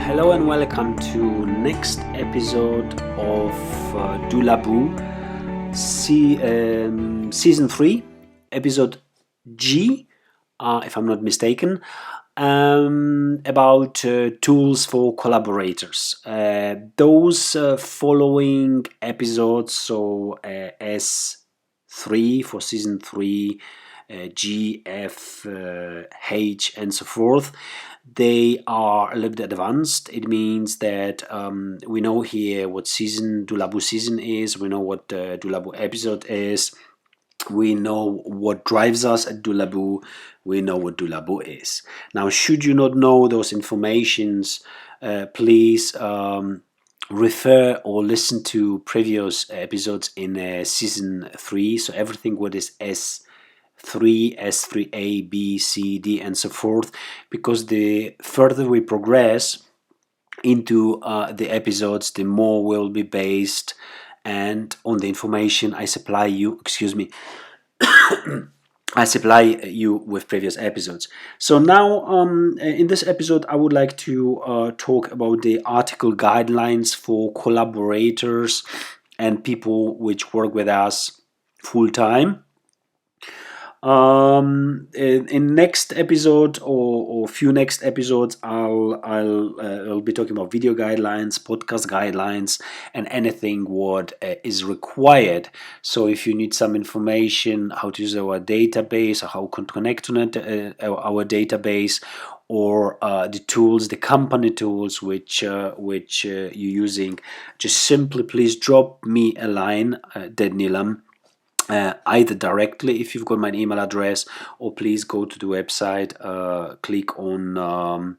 Hello and welcome to next episode of DuLaBoo, season 3, episode G, if I'm not mistaken, about tools for collaborators. Those following episodes, so S3 for season 3, G, F, H, and so forth, they are a little bit advanced. It means that we know here what season DuLaBoo season is, we know what DuLaBoo episode is, we know what drives us at DuLaBoo, we know what DuLaBoo is. Now, should you not know those informations, please refer or listen to previous episodes in season 3. So everything what is S3, S3A, B, C, D, and so forth, because the further we progress into the episodes, the more will be based and on the information I supply you, I supply you with previous episodes. So now in this episode I would like to talk about the article guidelines for collaborators and people which work with us full time. In next episode or few next episodes, I'll be talking about video guidelines, podcast guidelines, and anything what is required. So if you need some information how to use our database, or how to connect to our database, or the tools, the company tools which you're using, just simply please drop me a line, Nilam. Either directly if you've got my email address, or please go to the website, click on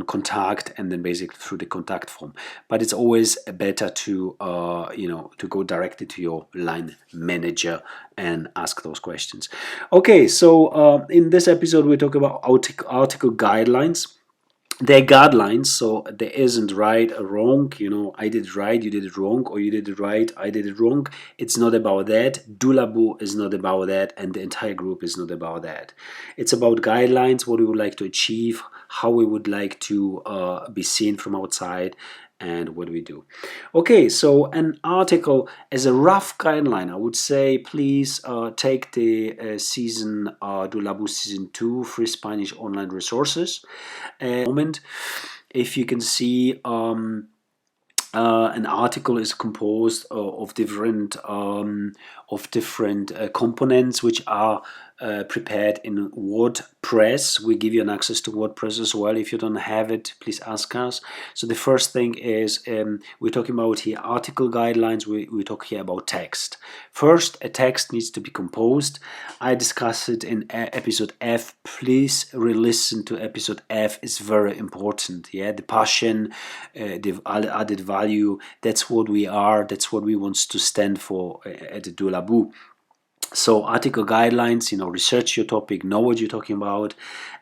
contact, and then basically through the contact form. But it's always better to to go directly to your line manager and ask those questions. Okay, so in this episode we talk about article guidelines. They're guidelines, so there isn't right or wrong. I did it right, you did it wrong, or you did it right, I did it wrong. It's not about that. DuLaBoo is not about that, and the entire group is not about that. It's about guidelines, what we would like to achieve, how we would like to be seen from outside, and what we do. Okay, so an article as a rough guideline, I would say please take the season DuLaBoo season 2 free Spanish online resources. Moment, if you can see, an article is composed of different components which are prepared in WordPress. We give you an access to WordPress as well. If you don't have it, please ask us. So the first thing is we're talking about here article guidelines. We talk here about text. First, a text needs to be composed. I discussed it in episode F. Please re-listen to episode F. It's very important. Yeah, the passion, the added value. That's what we are. That's what we want to stand for at the DuLaBoo. So article guidelines, research your topic, know what you're talking about,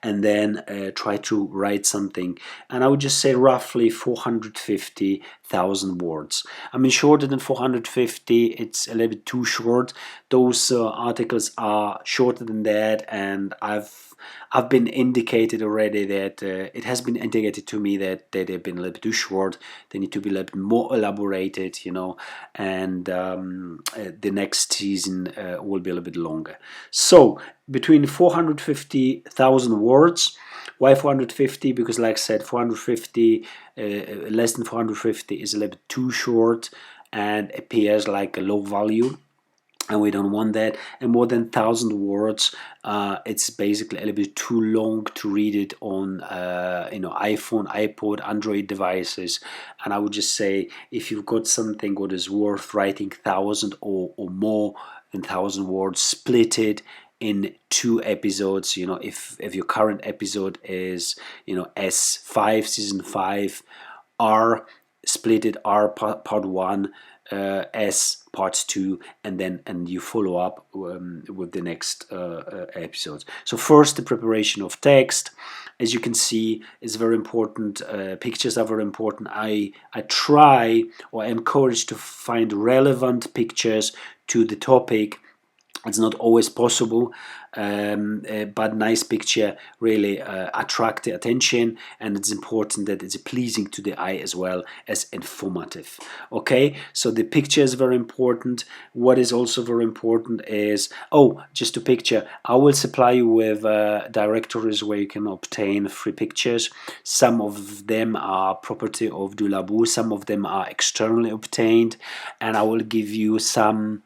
and then try to write something. And I would just say roughly 450,000 words. I mean, shorter than 450, it's a little bit too short. Those articles are shorter than that, and I've been indicated already that it has been indicated to me that they've been a little bit too short. They need to be a little bit more elaborated, and the next season will be a little bit longer. So between 450,000 words. Why 450? Because like I said, 450, less than 450 is a little bit too short and appears like a low value. And we don't want that. And more than 1,000 words, it's basically a little bit too long to read it on iPhone, iPod, Android devices. And I would just say, if you've got something what is worth writing 1,000 or more than 1,000 words, split it in 2 episodes. If your current episode is S5 season 5, R, split it, R part 1, S part 2, and you follow up with the next episodes. So first, the preparation of text, as you can see, is very important. Pictures are very important. I try, or I encourage to find relevant pictures to the topic It's not always possible, but nice picture really attract the attention, and it's important that it's pleasing to the eye as well as informative. Okay, so the picture is very important. What is also very important is, oh, just a picture. I will supply you with directories where you can obtain free pictures. Some of them are property of DuLaBoo, some of them are externally obtained, and I will give you some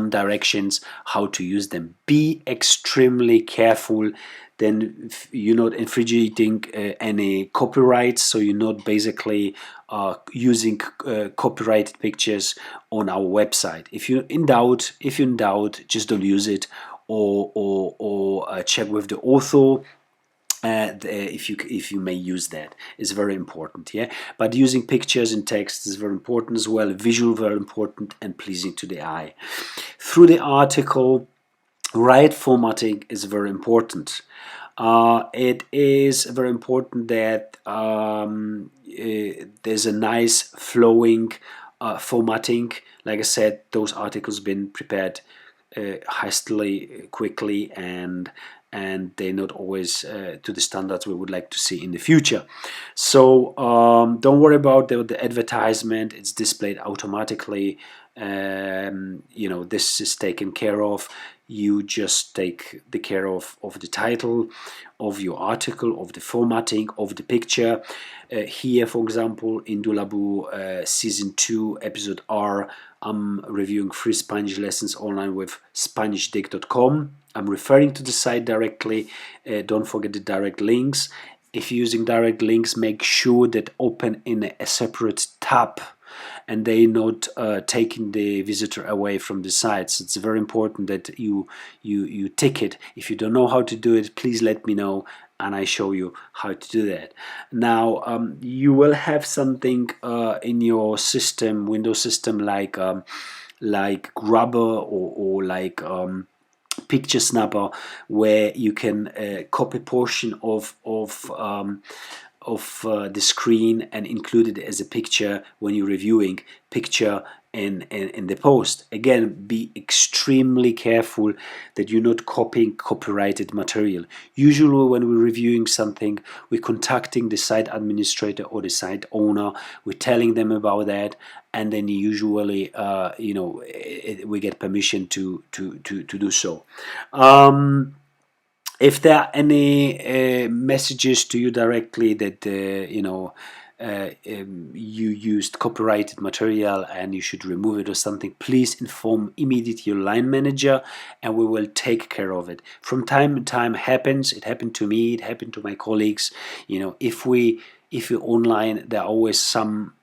directions how to use them. Be extremely careful, then you're not infringing any copyrights, so you're not basically using copyrighted pictures on our website. If you're in doubt, just don't use it, or check with the author. If you may use that, is very important. Yeah, but using pictures and text is very important as well. Visual very important and pleasing to the eye. Through the article, right formatting is very important. It is very important that there's a nice flowing formatting. Like I said, those articles been prepared hastily, quickly, and they're not always to the standards we would like to see in the future. So don't worry about the advertisement. It's displayed automatically. This is taken care of. You just take the care of the title, of your article, of the formatting, of the picture. Here, for example, in DuLaBoo Season 2, Episode R, I'm reviewing free Spanish lessons online with SpanishDick.com. I'm referring to the site directly. Don't forget the direct links. If you're using direct links, make sure that open in a separate tab, and they not taking the visitor away from the site. So it's very important that you tick it. If you don't know how to do it, please let me know, and I show you how to do that. Now you will have something in your system, Windows system, like Grabber or like Picture Snapper, where you can copy portion of the screen and include it as a picture when you're reviewing picture in the post. Again, be extremely careful that you're not copying copyrighted material. Usually when we're reviewing something, we're contacting the site administrator or the site owner, we're telling them about that, and then usually we get permission to do so. If there are any messages to you directly that you used copyrighted material and you should remove it or something, please inform immediately your line manager, and we will take care of it. From time to time happens. It happened to me. It happened to my colleagues. If we're online, there are always some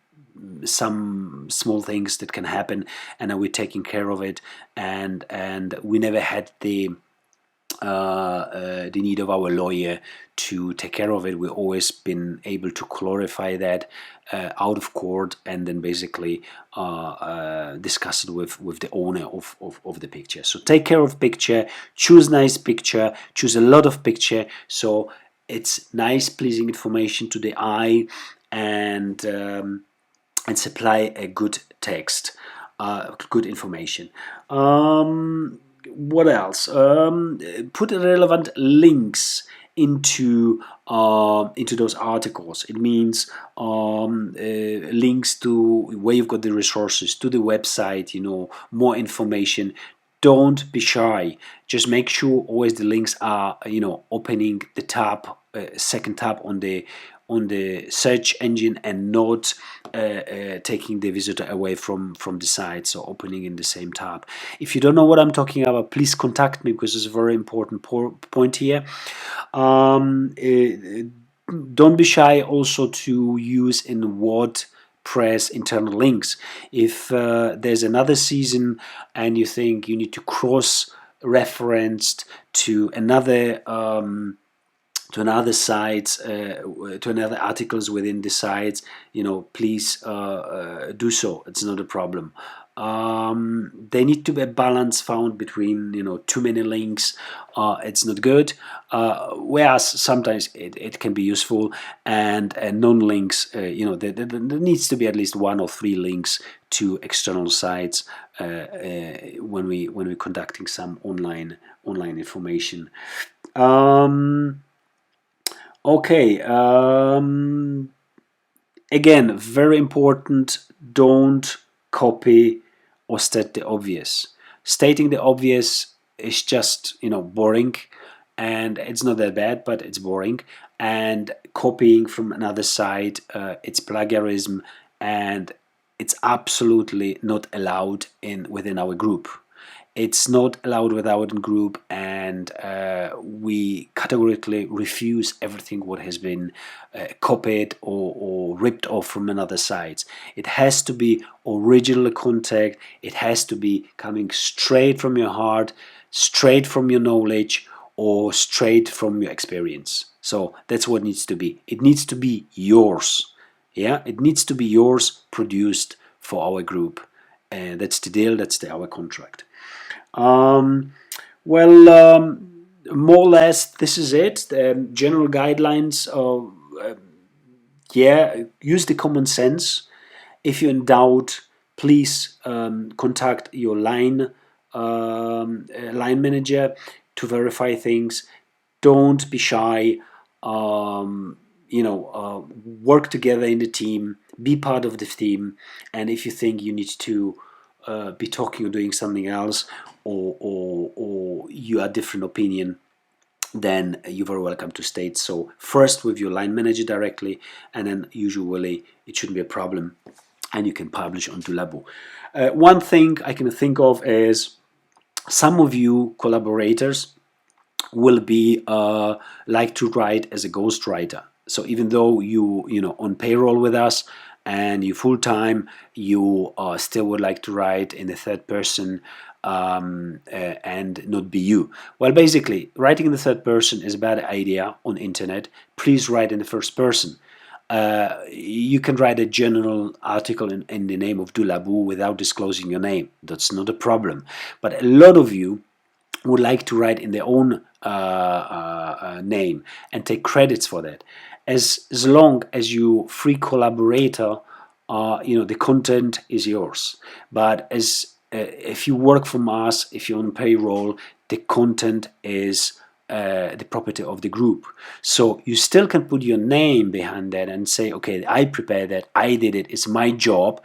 small things that can happen, and we're taking care of it. And we never had the need of our lawyer to take care of it. We've always been able to clarify that out of court, and then basically discuss it with the owner of the picture. So take care of picture, choose nice picture, choose a lot of picture, so it's nice, pleasing information to the eye, and supply a good text, good information. What else? Put relevant links into those articles. It means links to where you've got the resources, to the website, more information. Don't be shy. Just make sure always the links are, opening the tab, second tab on the search engine, and not taking the visitor away from the site, so opening in the same tab. If you don't know what I'm talking about, please contact me, because it's a very important point here. Don't be shy also to use in WordPress internal links. If there's another season and you think you need to cross-reference to another sites, to another articles within the sites, please do so. It's not a problem. There need to be a balance found between, too many links. It's not good. Whereas sometimes it can be useful, and non-links. There needs to be at least 1 or 3 links to external sites when we're conducting some online information. Okay. Again, very important. Don't copy or state the obvious. Stating the obvious is just, boring, and it's not that bad, but it's boring. And copying from another site, it's plagiarism, and it's absolutely not allowed within our group. It's not allowed with our group, and we categorically refuse everything what has been copied or ripped off from another site. It has to be original content. It has to be coming straight from your heart, straight from your knowledge, or straight from your experience. So that's what it needs to be. It needs to be yours. Yeah, it needs to be yours, produced for our group. That's the deal. That's our contract. More or less, this is it. General guidelines. Use the common sense. If you're in doubt, please contact your line manager to verify things. Don't be shy. Work together in the team. Be part of the team. And if you think you need to be talking or doing something else, or you are different opinion, then you're very welcome to state so first with your line manager directly, and then usually it shouldn't be a problem, and you can publish on DuLaBoo. One thing I can think of is some of you collaborators will be like to write as a ghostwriter. So even though you on payroll with us and you full-time, you still would like to write in the third person and not be you. Well, basically, writing in the third person is a bad idea on internet. Please write in the first person. You can write a general article in the name of DuLaBoo without disclosing your name. That's not a problem. But a lot of you would like to write in their own name and take credits for that. As long as you free collaborator, the content is yours. But if you work from us, if you're on payroll, the content is the property of the group. So you still can put your name behind that and say, okay, I prepared that, I did it, it's my job,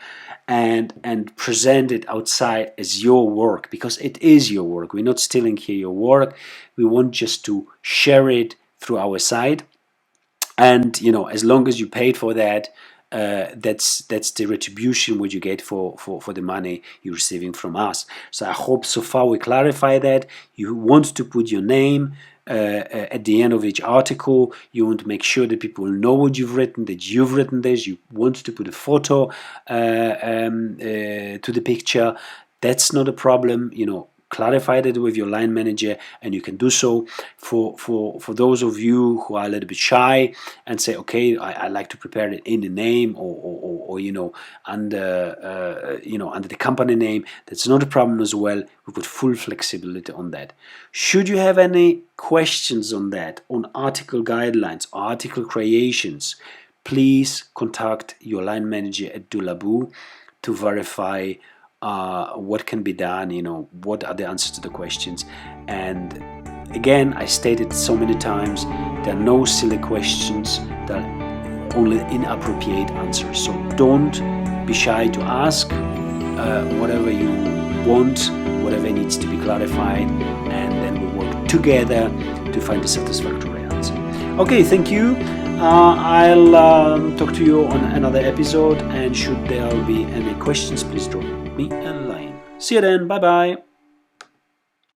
and present it outside as your work, because it is your work. We're not stealing here your work. We want just to share it through our site, and as long as you paid for that, that's the retribution what you get for the money you're receiving from us. So I hope so far we clarify that. You want to put your name at the end of each article. You want to make sure that people know what you've written, that you've written this. You want to put a photo to the picture. That's not a problem. Clarify that with your line manager, and you can do so. For those of you who are a little bit shy and say, okay, I like to prepare it in the name or under under the company name, that's not a problem as well. We put full flexibility on that. Should you have any questions on that, on article guidelines, article creations, please contact your line manager at DuLaBoo to verify what can be done, what are the answers to the questions. And again, I stated so many times, there are no silly questions, there are only inappropriate answers. So don't be shy to ask whatever you want, whatever needs to be clarified, and then we'll work together to find a satisfactory answer. Okay, thank you. I'll talk to you on another episode, and should there be any questions, please drop me a line. See you then. Bye bye.